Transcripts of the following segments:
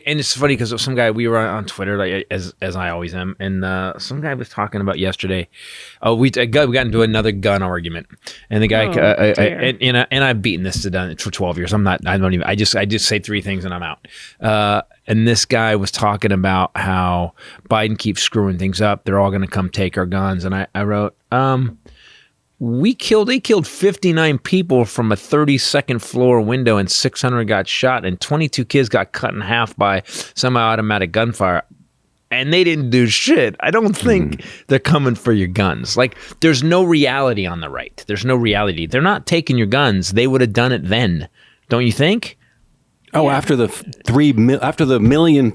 And it's funny because some guy, we were on Twitter, like as I always am, and some guy was talking about yesterday. We got into another gun argument, and the guy, and I've beaten this to death for 12 years. I just say three things and I'm out. And this guy was talking about how Biden keeps screwing things up. They're all going to come take our guns, and I wrote, they killed 59 people from a 32nd floor window, and 600 got shot, and 22 kids got cut in half by semi-automatic gunfire. And they didn't do shit. I don't think they're coming for your guns. Like, there's no reality on the right. There's no reality. They're not taking your guns. They would have done it then. Don't you think? Oh, yeah. after the million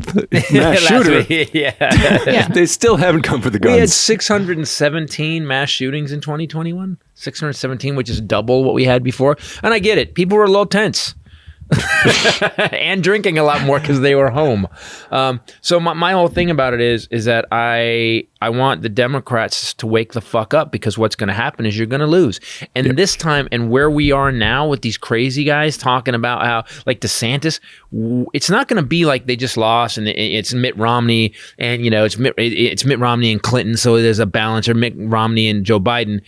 mass shooter, they still haven't come for the guns. We had 617 mass shootings in 2021, 617, which is double what we had before. And I get it. People were a little tense. And drinking a lot more because they were home. So my whole thing about it is that I want the Democrats to wake the fuck up, because what's going to happen is you're going to lose. And this time, and where we are now with these crazy guys talking about how, like DeSantis, it's not going to be like they just lost and it's Mitt Romney and, it's Mitt Romney and Clinton, so there's a balance, or Mitt Romney and Joe Biden.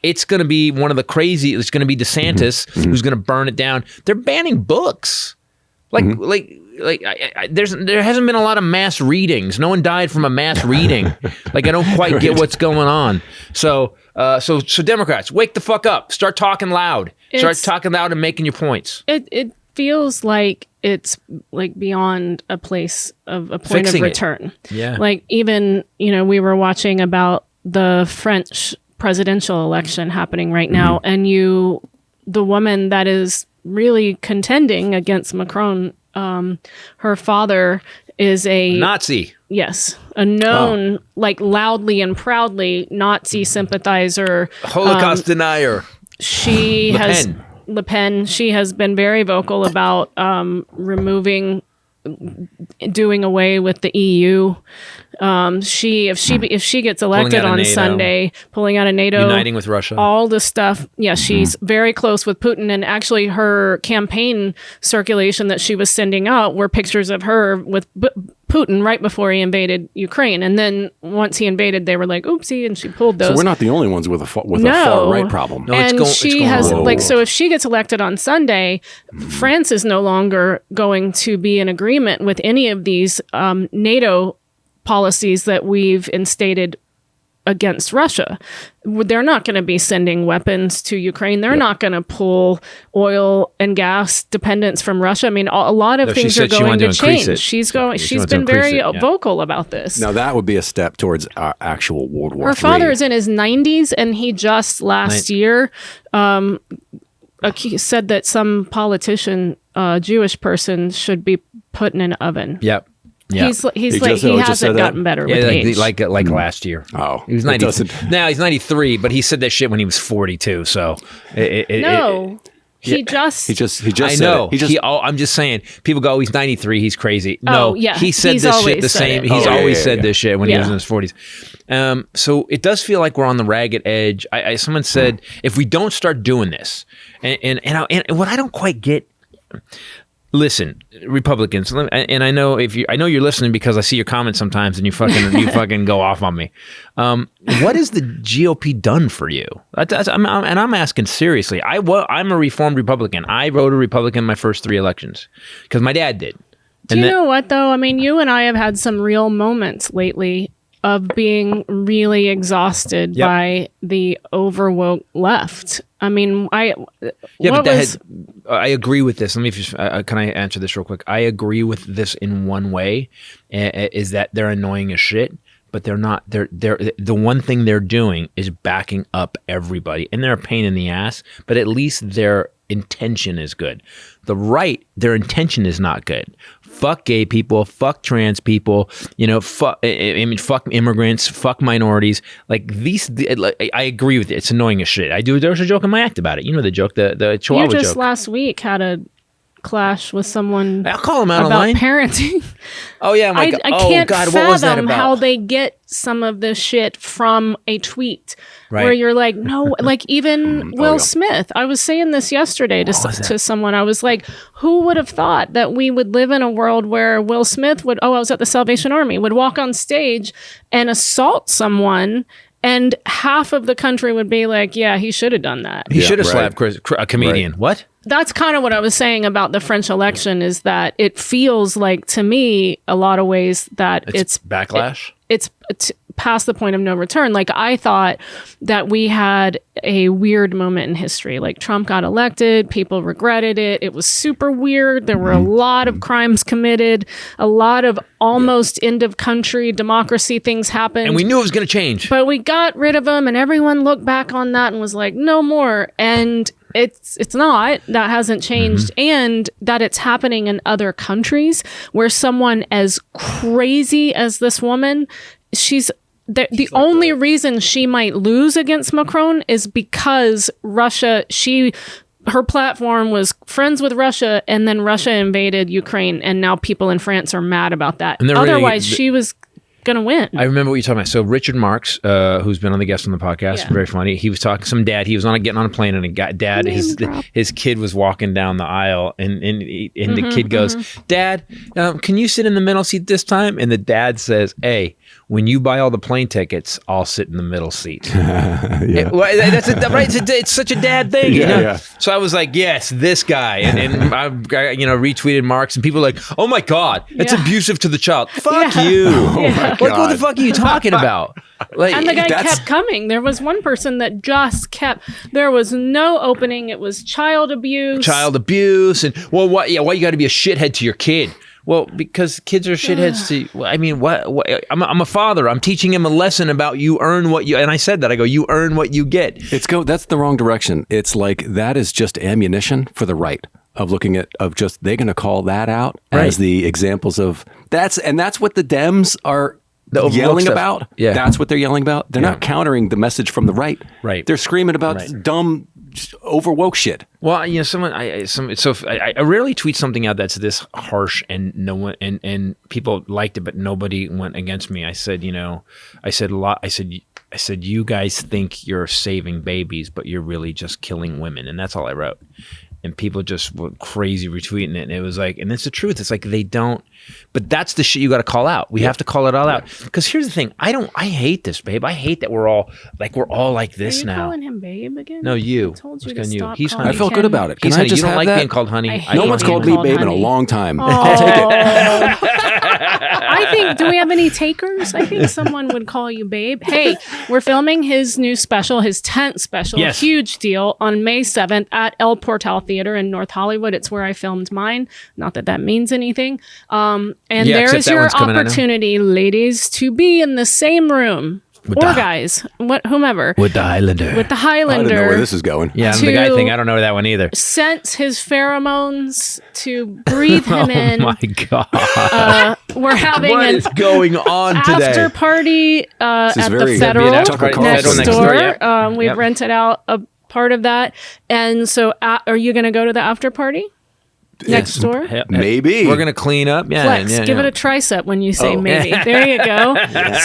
It's going to be one of the crazy. It's going to be DeSantis who's going to burn it down. They're banning books, there hasn't been a lot of mass readings. No one died from a mass reading. I don't quite get what's going on. So Democrats, wake the fuck up. Start talking loud. Start talking loud and making your points. It feels like it's beyond a point Fixing of return. It. Yeah. Even we were watching about the French presidential election happening right now, and the woman that is really contending against Macron, her father is a Nazi. Yes, a known loudly and proudly Nazi sympathizer, Holocaust denier. Le Pen. She has been very vocal about doing away with the EU. If she gets elected on Sunday, pulling out of NATO, uniting with Russia, all the stuff. Yeah, she's very close with Putin, and actually her campaign circulation that she was sending out were pictures of her with Putin right before he invaded Ukraine, and then once he invaded, they were like, "Oopsie," and she pulled those. So we're not the only ones with a far right problem. No, and she has so if she gets elected on Sunday, France is no longer going to be in agreement with any of these NATO policies that we've instated against Russia. They're not going to be sending weapons to Ukraine. They're not going to pull oil and gas dependence from Russia. I mean, a lot of things are going to change. She's been very vocal about this. Now that would be a step towards actual World War III. Her father is in his 90s, and he just last year said that some politician, Jewish person, should be put in an oven. Yep. Yeah. He hasn't gotten better with age. Like last year. Oh, he was 90. Now he's 93, but he said that shit when he was 42. So he just I know. I'm just saying. People go, he's 93. He's crazy. No, he said this shit the same. He's always said this shit when he was in his 40s. So it does feel like we're on the ragged edge. Someone said if we don't start doing this, and what I don't quite get. Listen, Republicans, and I know you're listening because I see your comments sometimes, and you fucking go off on me. What has the GOP done for you? I'm asking seriously. I'm a reformed Republican. I voted Republican my first 3 elections because my dad did. Do you know what though? I mean, you and I have had some real moments lately of being really exhausted by the overwoke left. I mean, I agree with this. Let me just, can I answer this real quick? I agree with this in one way, is that they're annoying as shit, but they're not. They're the one thing they're doing is backing up everybody, and they're a pain in the ass. But at least their intention is good. The right, their intention is not good. Fuck gay people, fuck trans people, fuck immigrants, fuck minorities. I agree with it. It's annoying as shit. There was a joke in my act about it. You know the joke, the Chihuahua joke. You just last week had a backlash with someone. I'll call him out about online. Parenting. Oh yeah, I can't fathom how they get some of this shit from a tweet where you're like, no, like even Will Smith. I was saying this yesterday to someone. I was like, who would have thought that we would live in a world where Will Smith would, I was at the Salvation Army, would walk on stage and assault someone, and half of the country would be like, yeah, he should have done that. He should have slapped a comedian. Right. What? That's kind of what I was saying about the French election, is that it feels like, to me, a lot of ways that it's backlash. It's past the point of no return. Like, I thought that we had a weird moment in history. Like, Trump got elected, people regretted it. It was super weird. There were a lot of crimes committed, a lot of almost end of country democracy things happened. And we knew it was going to change. But we got rid of them, and everyone looked back on that and was like, no more. And it's not. That hasn't changed. And that it's happening in other countries where someone as crazy as this woman, she's the only reason she might lose against Macron is because Russia, her platform was friends with Russia, and then Russia invaded Ukraine, and now people in France are mad about that. Otherwise, she was gonna win. I remember what you're talking about. So Richard Marks, who's been on the guest on the podcast, very funny. He was talking some dad. He was getting on a plane, and his kid was walking down the aisle, and the kid goes, "Dad, can you sit in the middle seat this time?" And the dad says, "Hey, when you buy all the plane tickets, I'll sit in the middle seat." It's such a dad thing, you know? So I was like, yes, this guy, and I retweeted Marks, and people were like, "Oh my God, it's abusive to the child." Fuck you. Like, what the fuck are you talking about? Like, and the guy kept coming. There was one person that just kept. There was no opening. It was child abuse. And why you got to be a shithead to your kid? Well, because kids are shitheads to. I mean, what? I'm a father. I'm teaching him a lesson about you earn what you. And I said that. I go, you earn what you get. That's the wrong direction. It's like that is just ammunition for the right. Of looking at they're going to call that out as the examples of that's what the Dems are yelling about. Yeah. That's what they're yelling about. They're not countering the message from the right. Right. They're screaming about dumb, overwoke shit. Well, I rarely tweet something out that's this harsh, and no one and people liked it, but nobody went against me. I said, I said, you guys think you're saving babies, but you're really just killing women, and that's all I wrote. And people just were crazy retweeting it. And it was like, and it's the truth. It's like they don't, but that's the shit you got to call out. We have to call it all out. Because here's the thing. I hate this, babe. I hate that we're all like this now. Are you calling him babe again? No, you. I told you to stop. He's honey. I felt good about it. He's honey. You don't like being called honey. No one's called me babe in a long time. I'll take it. I think, do we have any takers? I think someone would call you babe. Hey, we're filming his new special, his 10th special, huge deal, on May 7th at El Portal Theater in North Hollywood. It's where I filmed mine. Not that means anything. And there's your opportunity, ladies, to be in the same room. Guys, whomever. With the Highlander. I don't know where this is going. Yeah, I'm the guy thing. I don't know that one either. Sense his pheromones, to breathe him in. Oh my God. We're having what is going on today? After party at the Federal next door. We've rented out a part of that. And so are you going to go to the after party? Next door? Maybe. We're going to clean up. Yeah, Flex, give it a tricep when you say maybe. There you go.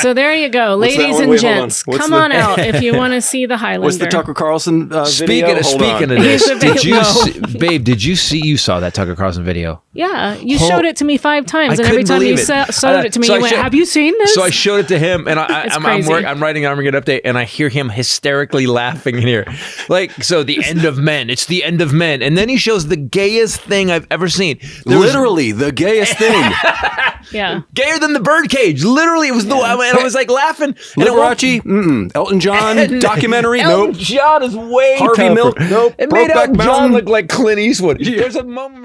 So there you go. Ladies and gents, come on out if you want to see the Highlander. What's the Tucker Carlson video? Speaking of this, did you see, you saw that Tucker Carlson video? Yeah, you showed it to me 5 times, and every time you showed it to me, you went, have you seen this? So I showed it to him, and I'm writing an Armageddon update, and I hear him hysterically laughing in here. Like, so the end of men. It's the end of men. And then he shows the gayest thing I've ever seen. Literally the gayest thing. Yeah. Gayer than the birdcage. Literally, it was and I was like laughing. Liberace? Elton John documentary? Elton John is way Harvey tougher. Milk? Nope. It made Elton John look like Clint Eastwood. There's a moment